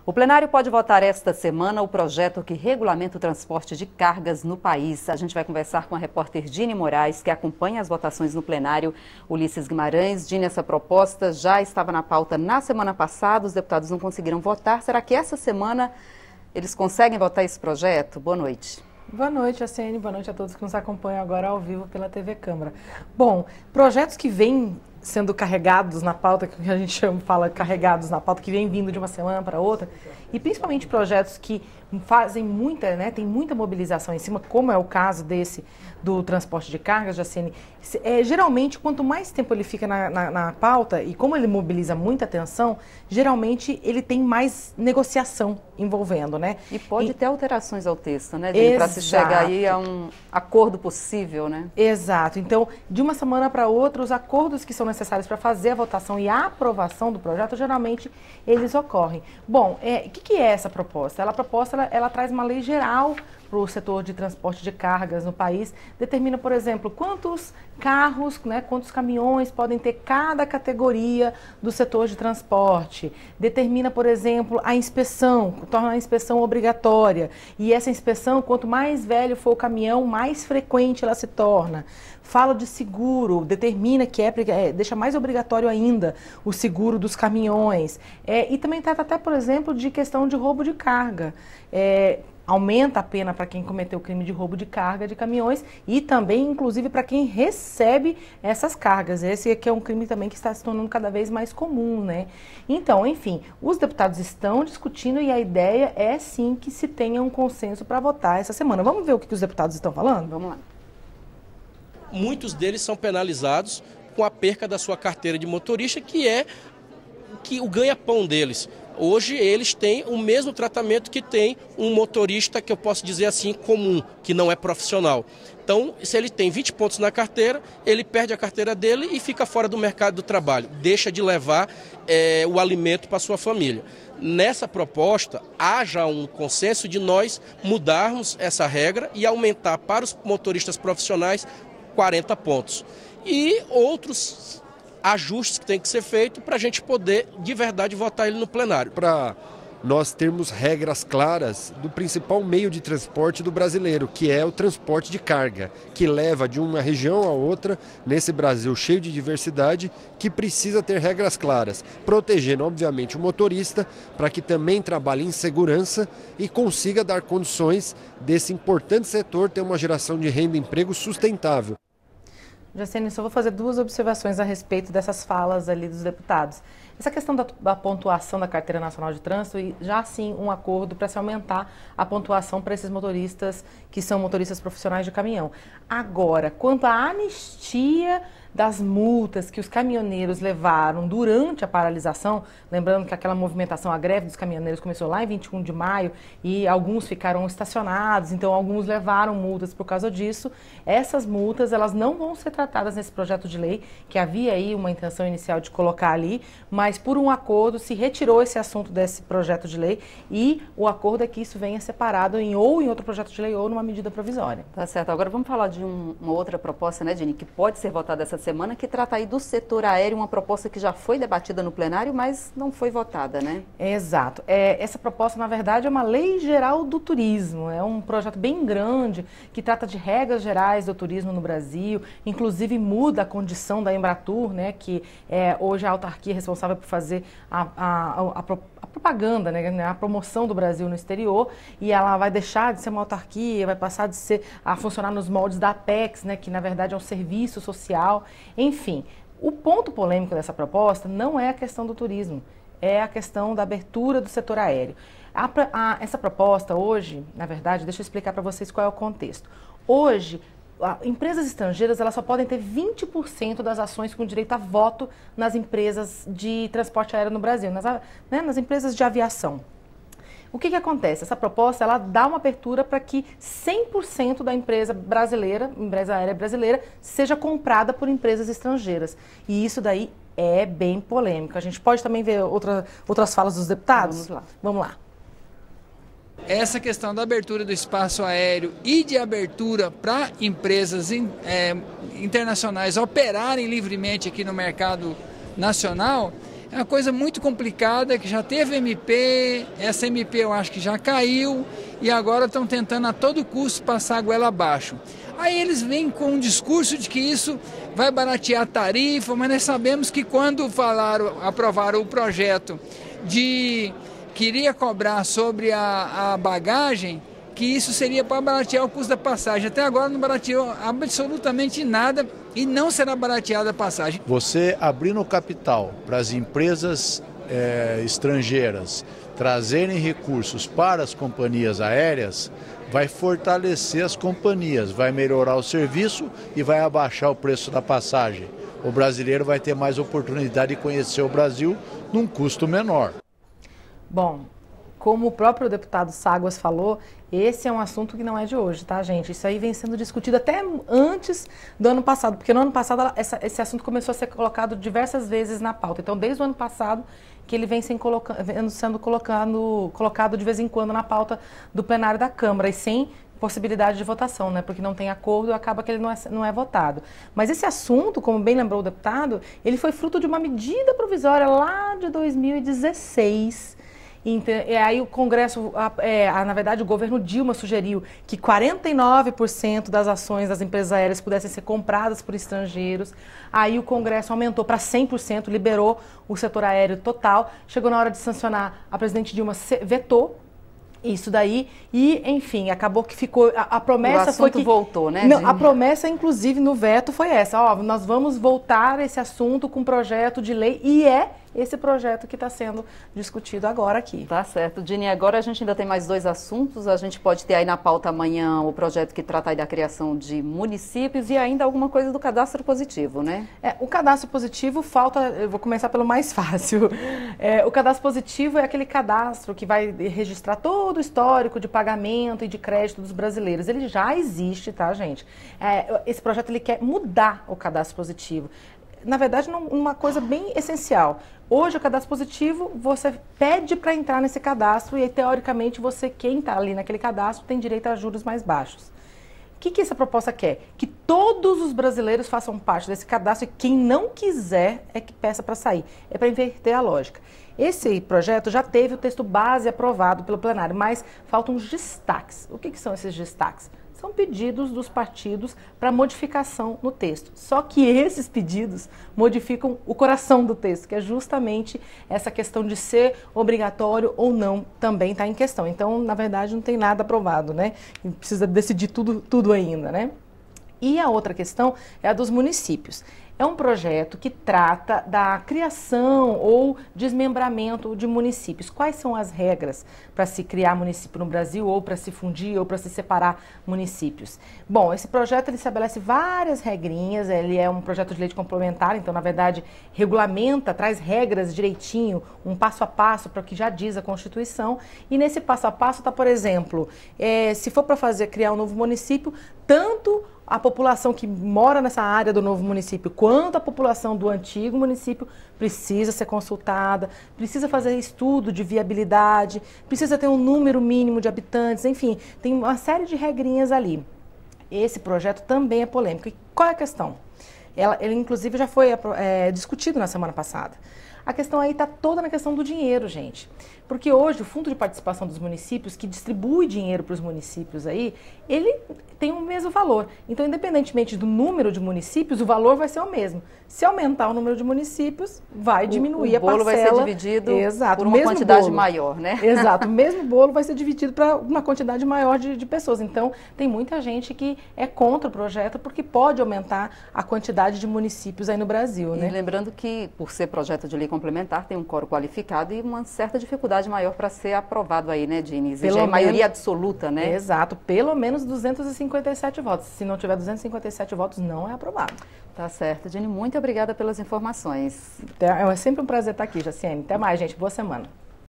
O plenário pode votar esta semana o projeto que regulamenta o transporte de cargas no país. A gente vai conversar com a repórter Dini Moraes, que acompanha as votações no plenário, Ulisses Guimarães. Dini, essa proposta já estava na pauta na semana passada, os deputados não conseguiram votar. Será que essa semana eles conseguem votar esse projeto? Boa noite. Boa noite, ACN. Boa noite a todos que nos acompanham agora ao vivo pela TV Câmara. Bom, projetos que vêm sendo carregados na pauta, que a gente fala carregados na pauta, que vem vindo de uma semana para outra, e principalmente projetos que fazem muita, tem muita mobilização em cima, como é o caso desse do transporte de cargas, Jacene. Geralmente, quanto mais tempo ele fica na pauta, e como ele mobiliza muita atenção, geralmente ele tem mais negociação envolvendo, né? E pode ter alterações ao texto, né, Dini, para se chegar aí a um acordo possível, né? Exato. Então, de uma semana para outra, os acordos que são necessários para fazer a votação e a aprovação do projeto, geralmente eles ocorrem. Bom, o que é essa proposta? Ela traz uma lei geral para o setor de transporte de cargas no país, determina, por exemplo, quantos carros, quantos caminhões podem ter cada categoria do setor de transporte, determina, por exemplo, a inspeção, torna a inspeção obrigatória, e essa inspeção, quanto mais velho for o caminhão, mais frequente ela se torna. Fala de seguro, determina que deixa mais obrigatório ainda o seguro dos caminhões, e também trata até, por exemplo, de questão de roubo de carga. Aumenta a pena para quem cometeu o crime de roubo de carga de caminhões e também, inclusive, para quem recebe essas cargas. Esse aqui é um crime também que está se tornando cada vez mais comum, né? Então, enfim, os deputados estão discutindo e a ideia é, sim, que se tenha um consenso para votar essa semana. Vamos ver o que os deputados estão falando? Vamos lá. Muitos deles são penalizados com a perca da sua carteira de motorista, que é o ganha-pão deles. Hoje eles têm o mesmo tratamento que tem um motorista, que eu posso dizer assim, comum, que não é profissional. Então, se ele tem 20 pontos na carteira, ele perde a carteira dele e fica fora do mercado do trabalho, deixa de levar o alimento para sua família. Nessa proposta, há já um consenso de nós mudarmos essa regra e aumentar para os motoristas profissionais 40 pontos. E outros ajustes que tem que ser feito para a gente poder, de verdade, votar ele no plenário. Para nós termos regras claras do principal meio de transporte do brasileiro, que é o transporte de carga, que leva de uma região a outra, nesse Brasil cheio de diversidade, que precisa ter regras claras, protegendo, obviamente, o motorista, para que também trabalhe em segurança e consiga dar condições desse importante setor ter uma geração de renda e emprego sustentável. Jacene, só vou fazer duas observações a respeito dessas falas ali dos deputados. Essa questão da pontuação da Carteira Nacional de Trânsito, e já sim um acordo para se aumentar a pontuação para esses motoristas que são motoristas profissionais de caminhão. Agora, quanto à anistia das multas que os caminhoneiros levaram durante a paralisação, lembrando que aquela movimentação, a greve dos caminhoneiros começou lá em 21 de maio e alguns ficaram estacionados, então alguns levaram multas por causa disso. Essas multas, elas não vão ser tratadas nesse projeto de lei, que havia aí uma intenção inicial de colocar ali, mas por um acordo se retirou esse assunto desse projeto de lei e o acordo é que isso venha separado ou em outro projeto de lei ou numa medida provisória. Tá certo. Agora vamos falar de uma outra proposta, né, Dini, que pode ser votada essa semana, que trata aí do setor aéreo, uma proposta que já foi debatida no plenário, mas não foi votada, né? Exato. Essa proposta, na verdade, é uma lei geral do turismo, é um projeto bem grande que trata de regras gerais do turismo no Brasil, inclusive muda a condição da Embratur, né, que é hoje a autarquia responsável por fazer a propaganda, né, a promoção do Brasil no exterior, e ela vai deixar de ser uma autarquia, vai passar a funcionar nos moldes da Apex, né, que na verdade é um serviço social. Enfim, o ponto polêmico dessa proposta não é a questão do turismo, é a questão da abertura do setor aéreo. Essa proposta hoje, na verdade, deixa eu explicar para vocês qual é o contexto. Hoje, empresas estrangeiras elas só podem ter 20% das ações com direito a voto nas empresas de transporte aéreo no Brasil, nas empresas de aviação. O que acontece? Essa proposta ela dá uma abertura para que 100% da empresa aérea brasileira, seja comprada por empresas estrangeiras. E isso daí é bem polêmico. A gente pode também ver outras falas dos deputados? Vamos lá. Essa questão da abertura do espaço aéreo e de abertura para empresas internacionais operarem livremente aqui no mercado nacional É uma coisa muito complicada, que já teve MP, essa MP eu acho que já caiu, e agora estão tentando a todo custo passar a goela abaixo. Aí eles vêm com um discurso de que isso vai baratear a tarifa, mas nós sabemos que quando aprovaram o projeto queria cobrar sobre a bagagem, que isso seria para baratear o custo da passagem. Até agora não barateou absolutamente nada e não será barateada a passagem. Você abrindo o capital para as empresas estrangeiras trazerem recursos para as companhias aéreas, vai fortalecer as companhias, vai melhorar o serviço e vai abaixar o preço da passagem. O brasileiro vai ter mais oportunidade de conhecer o Brasil num custo menor. Bom, como o próprio deputado Ságuas falou, esse é um assunto que não é de hoje, tá, gente? Isso aí vem sendo discutido até antes do ano passado, porque no ano passado esse assunto começou a ser colocado diversas vezes na pauta. Então, desde o ano passado que ele vem sendo colocado de vez em quando na pauta do plenário da Câmara, e sem possibilidade de votação, né? Porque não tem acordo, acaba que ele não é votado. Mas esse assunto, como bem lembrou o deputado, ele foi fruto de uma medida provisória lá de 2016. E aí o Congresso, na verdade o governo Dilma sugeriu que 49% das ações das empresas aéreas pudessem ser compradas por estrangeiros. Aí o Congresso aumentou para 100%, liberou o setor aéreo total. Chegou na hora de sancionar, a presidente Dilma vetou isso daí e, enfim, acabou que ficou, a promessa o assunto foi que... voltou, né? Não, a promessa, inclusive, no veto foi essa, ó, nós vamos voltar esse assunto com projeto de lei e esse projeto que está sendo discutido agora aqui. Tá certo. Dini, agora a gente ainda tem mais 2 assuntos. A gente pode ter aí na pauta amanhã o projeto que trata aí da criação de municípios e ainda alguma coisa do cadastro positivo, né? O cadastro positivo eu vou começar pelo mais fácil. O cadastro positivo é aquele cadastro que vai registrar todo o histórico de pagamento e de crédito dos brasileiros. Ele já existe, tá, gente? Esse projeto ele quer mudar o cadastro positivo. Na verdade, uma coisa bem essencial. Hoje, o cadastro positivo, você pede para entrar nesse cadastro e, teoricamente, quem está ali naquele cadastro, tem direito a juros mais baixos. O que essa proposta quer? Que todos os brasileiros façam parte desse cadastro e quem não quiser é que peça para sair. É para inverter a lógica. Esse projeto já teve o texto base aprovado pelo plenário, mas faltam os destaques. O que são esses destaques? São pedidos dos partidos para modificação no texto. Só que esses pedidos modificam o coração do texto, que é justamente essa questão de ser obrigatório ou não também está em questão. Então, na verdade, não tem nada aprovado, né? E precisa decidir tudo ainda, né? E a outra questão é a dos municípios. É um projeto que trata da criação ou desmembramento de municípios. Quais são as regras para se criar município no Brasil, ou para se fundir, ou para se separar municípios? Bom, esse projeto ele estabelece várias regrinhas, ele é um projeto de lei complementar, então, na verdade, regulamenta, traz regras direitinho, um passo a passo para o que já diz a Constituição. E nesse passo a passo está, por exemplo, se for para criar um novo município, tanto a população que mora nessa área do novo município, quanto a população do antigo município precisa ser consultada, precisa fazer estudo de viabilidade, precisa ter um número mínimo de habitantes, enfim, tem uma série de regrinhas ali. Esse projeto também é polêmico. E qual é a questão? Ele inclusive, já foi discutido na semana passada. A questão aí está toda na questão do dinheiro, gente. Porque hoje o Fundo de Participação dos Municípios, que distribui dinheiro para os municípios aí, ele tem o mesmo valor. Então, independentemente do número de municípios, o valor vai ser o mesmo. Se aumentar o número de municípios, vai diminuir a parcela. O bolo vai ser dividido por uma quantidade maior, né? Exato. O mesmo bolo vai ser dividido para uma quantidade maior de pessoas. Então, tem muita gente que é contra o projeto porque pode aumentar a quantidade de municípios aí no Brasil, né? E lembrando que, por ser projeto de lei complementar, tem um quórum qualificado e uma certa dificuldade maior para ser aprovado aí, né, Dini? Exige maioria absoluta, né? Exato, pelo menos 257 votos. Se não tiver 257 votos, não é aprovado. Tá certo. Dini, muito obrigada pelas informações. É sempre um prazer estar aqui, Jaciene. Até mais, gente. Boa semana.